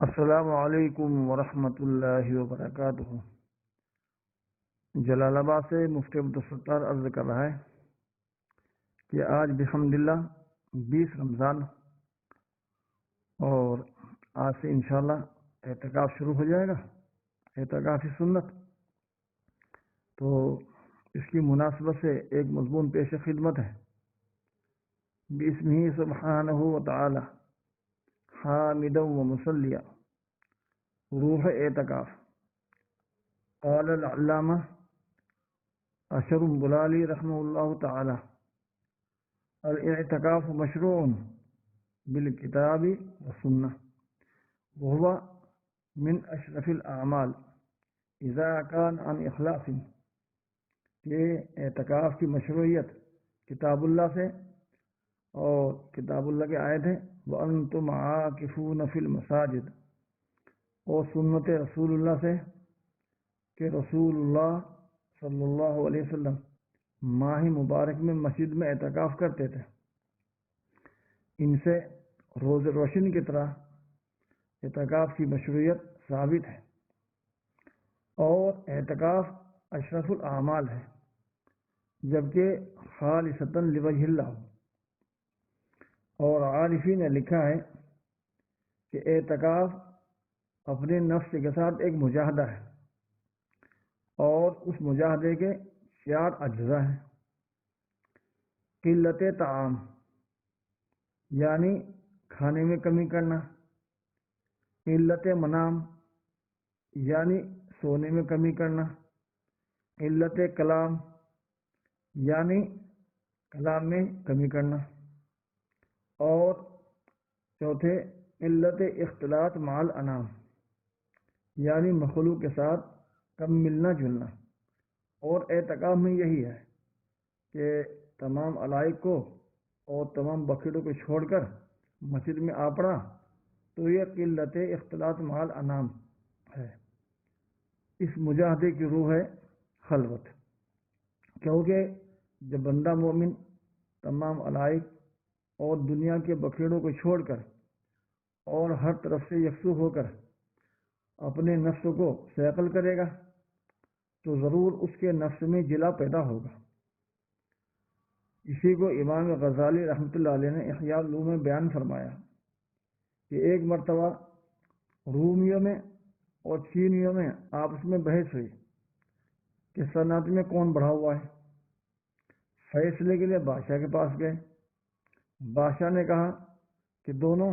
السلام علیکم ورحمۃ اللہ وبرکاتہ۔ جلال آباد سے مفتی عبدالستار عرض کر رہا ہے کہ آج بحمداللہ 20 رمضان اور آج سے انشاءاللہ اعتکاف شروع ہو جائے گا، اعتکاف سنت۔ تو اس کی مناسبت سے ایک مضمون پیش خدمت ہے۔ بسمہ سبحانہ وتعالی حامدا و مسلیہ، روح اعتکاف۔ قال العلامہ اشر بلالی رحمہ اللہ تعالی: الاعتکاف مشروع بالکتاب والسنہ وهو من اشرف الاعمال اذا كان عن اخلاص۔ کہ اعتکاف کی مشروعیت کتاب اللہ سے، اور کتاب اللہ کی آیت ہے وَأَنْتُمْ عَاكِفُونَ فِي الْمَسَاجِدِ، اور سنت رسول اللہ سے کہ رسول اللہ صلی اللہ علیہ وسلم ماہ مبارک میں مسجد میں اعتکاف کرتے تھے۔ ان سے روز روشن کی طرح اعتکاف کی مشروعیت ثابت ہے، اور اعتکاف اشرف الاعمال ہے، جبکہ خالصتاً لوجہ اللہ۔ اور عارفین نے لکھا ہے کہ اعتکاف اپنے نفس کے ساتھ ایک مجاہدہ ہے، اور اس مجاہدے کے 4 اجزاء ہیں۔ قلت طعام، یعنی کھانے میں کمی کرنا۔ قلت منام، یعنی سونے میں کمی کرنا۔ قلت کلام، یعنی کلام میں کمی کرنا۔ اور چوتھے قلت اختلاط مع الانام، یعنی مخلوق کے ساتھ کم ملنا جلنا۔ اور اعتکاف میں یہی ہے کہ تمام علائق کو اور تمام بکیڑوں کو چھوڑ کر مسجد میں آ پڑا، تو یہ قلت اختلاط مع الانام ہے۔ اس مجاہدے کی روح ہے خلوت، کیونکہ جب بندہ مومن تمام علائق اور دنیا کے بکیڑوں کو چھوڑ کر اور ہر طرف سے یکسو ہو کر اپنے نفس کو صیقل کرے گا، تو ضرور اس کے نفس میں جلا پیدا ہوگا۔ اسی کو امام غزالی رحمۃ اللہ علیہ نے احیاء العلوم میں بیان فرمایا کہ ایک مرتبہ رومیوں میں اور چینیوں میں آپس میں بحث ہوئی کہ صنعت میں کون بڑھا ہوا ہے۔ فیصلے کے لیے بادشاہ کے پاس گئے۔ بادشاہ نے کہا کہ دونوں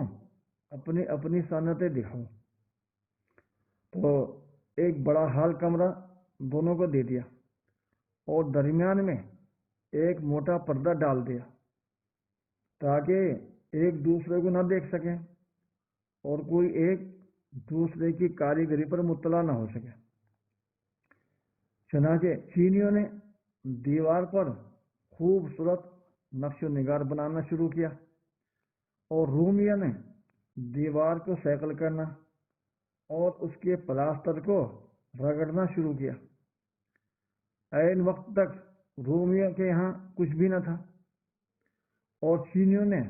اپنی اپنی صنعتیں دکھاؤ۔ تو ایک بڑا ہال کمرہ دونوں کو دے دیا، اور درمیان میں ایک موٹا پردہ ڈال دیا تاکہ ایک دوسرے کو نہ دیکھ سکیں اور کوئی ایک دوسرے کی کاریگری پر مطلع نہ ہو سکے۔ چنانچہ چینیوں نے دیوار پر خوبصورت نقش و نگار بنانا شروع کیا، اور رومیوں نے دیوار کو صیقل کرنا اور اس کے پلاسٹر کو رگڑنا شروع کیا۔ عین وقت تک رومیوں کے یہاں کچھ بھی نہ تھا، اور چینیوں نے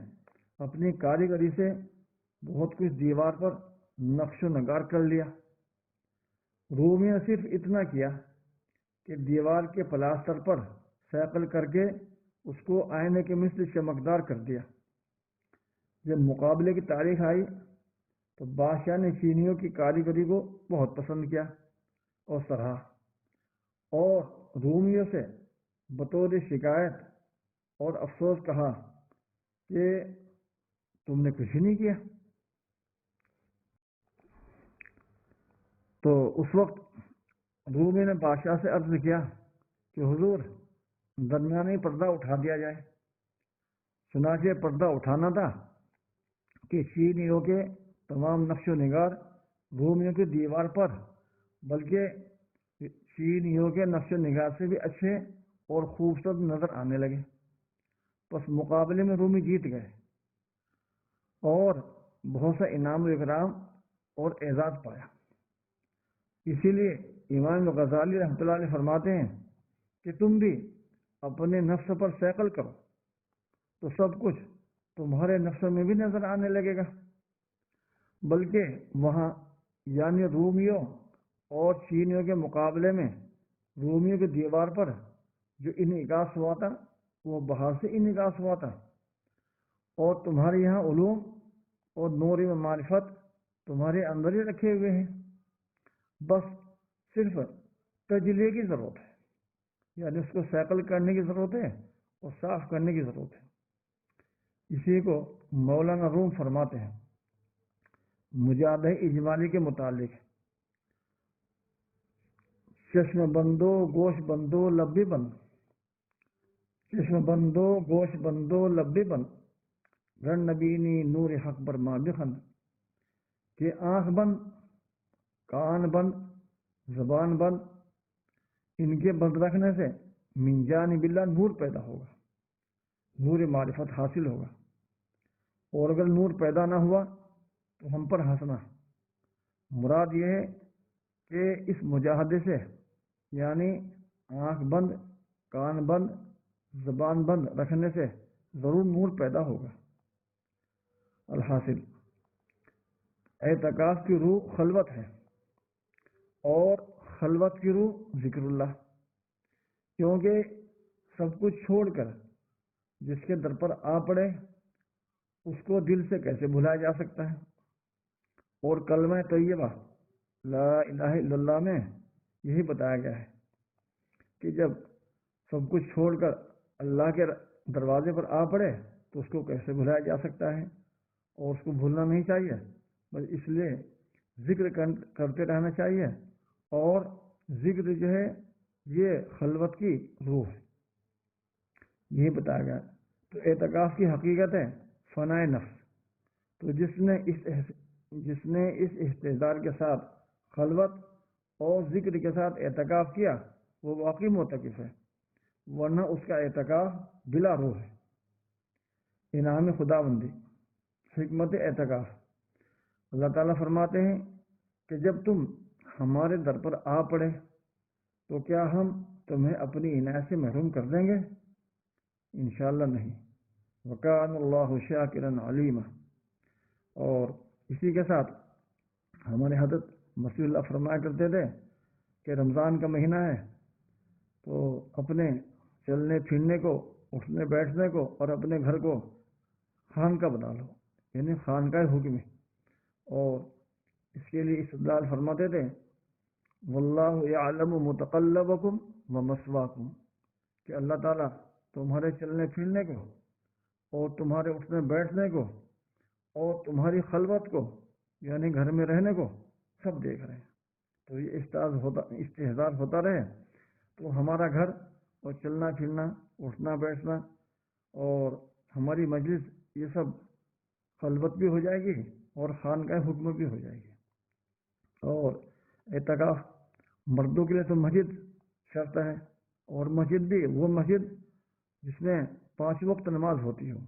اپنی کاریگری سے بہت کچھ دیوار پر نقش و نگار کر لیا۔ رومیوں نے صرف اتنا کیا کہ دیوار کے پلاسٹر پر صیقل کر کے اس کو آئینے کے مثل چمکدار کر دیا۔ جب مقابلے کی تاریخ آئی تو بادشاہ نے چینیوں کی کاریگری کو بہت پسند کیا اور سراہا، اور رومیوں سے بطور شکایت اور افسوس کہا کہ تم نے کچھ نہیں کیا۔ تو اس وقت رومی نے بادشاہ سے عرض کیا کہ حضور، درمیانی پردہ اٹھا دیا جائے۔ چنانچہ پردہ اٹھانا تھا کہ چینیوں کے تمام نقش و نگار رومیوں کی دیوار پر، بلکہ چینیوں کے نقش و نگار سے بھی اچھے اور خوبصورت نظر آنے لگے۔ پس مقابلے میں رومی جیت گئے اور بہت سا انعام و اکرام اور اعزاز پایا۔ اسی لیے امام غزالی رحمۃ اللہ علیہ فرماتے ہیں کہ تم بھی اپنے نفس پر صیقل کرو تو سب کچھ تمہارے نفس میں بھی نظر آنے لگے گا۔ بلکہ وہاں یعنی رومیوں اور چینیوں کے مقابلے میں رومیوں کی دیوار پر جو انعکاس ہوا تھا وہ باہر سے انعکاس ہوا تھا، اور تمہارے یہاں علوم اور نور و معرفت تمہارے اندر ہی رکھے ہوئے ہیں، بس صرف تجلیے کی ضرورت ہے، یعنی اس کو سیکل کرنے کی ضرورت ہے اور صاف کرنے کی ضرورت ہے۔ اسی کو مولانا روم فرماتے ہیں مجادہ اجمالی کے متعلق، چشم بندو گوش بندو لبی بند، چشم بندو گوش بندو لبی بند، رن نبینی نور حق بر ما بخند، کہ آنکھ بند، کان بند، زبان بند، ان کے بند رکھنے سے من جانب اللہ نور پیدا ہوگا، نور معرفت حاصل ہوگا، اور اگر نور پیدا نہ ہوا تو ہم پر ہنسنا۔ مراد یہ ہے کہ اس مجاہدے سے یعنی آنکھ بند، کان بند، زبان بند رکھنے سے ضرور نور پیدا ہوگا۔ الحاصل اعتکاف کی روح خلوت ہے، اور خلوت کی روح ذکر اللہ، کیونکہ سب کچھ چھوڑ کر جس کے در پر آ پڑے اس کو دل سے کیسے بھلایا جا سکتا ہے؟ اور کلمہ طیبہ لا الہ الا اللہ میں یہی بتایا گیا ہے کہ جب سب کچھ چھوڑ کر اللہ کے دروازے پر آ پڑے تو اس کو کیسے بھلایا جا سکتا ہے، اور اس کو بھولنا نہیں چاہیے، بس اس لیے ذکر کرتے رہنا چاہیے، اور ذکر جو ہے یہ خلوت کی روح ہے، یہی بتایا گیا۔ تو اعتکاف کی حقیقت ہے فنائے نفس، تو جس نے اس استحضار کے ساتھ خلوت اور ذکر کے ساتھ اعتکاف کیا وہ واقعی معتکف ہے، ورنہ اس کا اعتکاف بلا روح ہے۔ انعام خدا بندی، حکمت اعتکاف، اللہ تعالیٰ فرماتے ہیں کہ جب تم ہمارے در پر آ پڑے تو کیا ہم تمہیں اپنی عنایت سے محروم کر دیں گے؟ انشاءاللہ نہیں۔ وَكَانَ اللَّهُ شَاكِرًا عَلِيمًا۔ اور اسی کے ساتھ ہمارے حضرت مسیح اللہ فرمایا کرتے تھے کہ رمضان کا مہینہ ہے تو اپنے چلنے پھرنے کو، اٹھنے بیٹھنے کو اور اپنے گھر کو خانقاہ بنا لو، یعنی خانقاہ حکم ہے۔ اور اس کے لیے استدلال فرماتے تھے واللہ یعلم متقلبکم ومثواکم، کہ اللہ تعالیٰ تمہارے چلنے پھرنے کو اور تمہارے اٹھنے بیٹھنے کو اور تمہاری خلوت کو یعنی گھر میں رہنے کو سب دیکھ رہے ہیں۔ تو یہ استحضار ہوتا رہے تو ہمارا گھر اور چلنا پھرنا، اٹھنا بیٹھنا اور ہماری مجلس یہ سب خلوت بھی ہو جائے گی اور خانقاہ حکم بھی ہو جائے گی۔ اور اعتکاف مردوں کے لیے تو مسجد شرط ہے، اور مسجد بھی وہ مسجد جس میں 5 وقت نماز ہوتی ہو،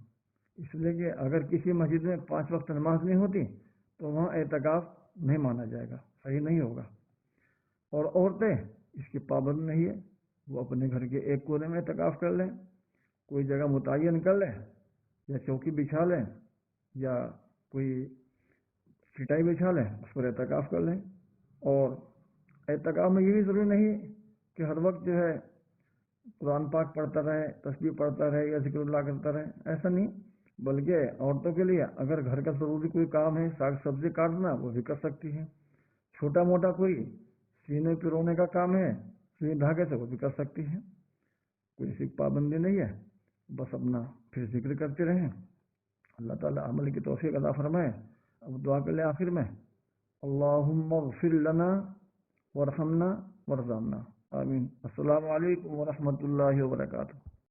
اس لیے کہ اگر کسی مسجد میں 5 وقت نماز نہیں ہوتی تو وہاں اعتکاف نہیں مانا جائے گا، صحیح نہیں ہوگا۔ اور عورتیں اس کی پابند نہیں ہے، وہ اپنے گھر کے ایک کونے میں اعتکاف کر لیں، کوئی جگہ متعین کر لیں، یا چوکی بچھا لیں یا کوئی چٹائی بچھا لیں، اس پر اعتکاف کر لیں۔ اور اعتکاف میں یہ بھی ضروری نہیں کہ ہر وقت جو ہے قرآن پاک پڑھتا رہے، تسبیح پڑھتا رہے یا ذکر اللہ کرتا رہے، ایسا نہیں، بلکہ عورتوں کے لیے اگر گھر کا ضروری کوئی کام ہے، ساگ سبزی کاٹنا، وہ بھی کر سکتی ہیں، چھوٹا موٹا کوئی سینے پرونے کا کام ہے سوئی دھاگے سے، وہ بھی کر سکتی ہیں، کوئی سی پابندی نہیں ہے، بس اپنا پھر ذکر کرتے رہیں۔ اللہ تعالیٰ عمل کی توفیق عطا فرمائے۔ اب دعا کر لیں آخر میں، اللہم اغفر لنا ورحمنا ورزقنا، آمین۔ السلام علیکم ورحمۃ اللہ وبرکاتہ۔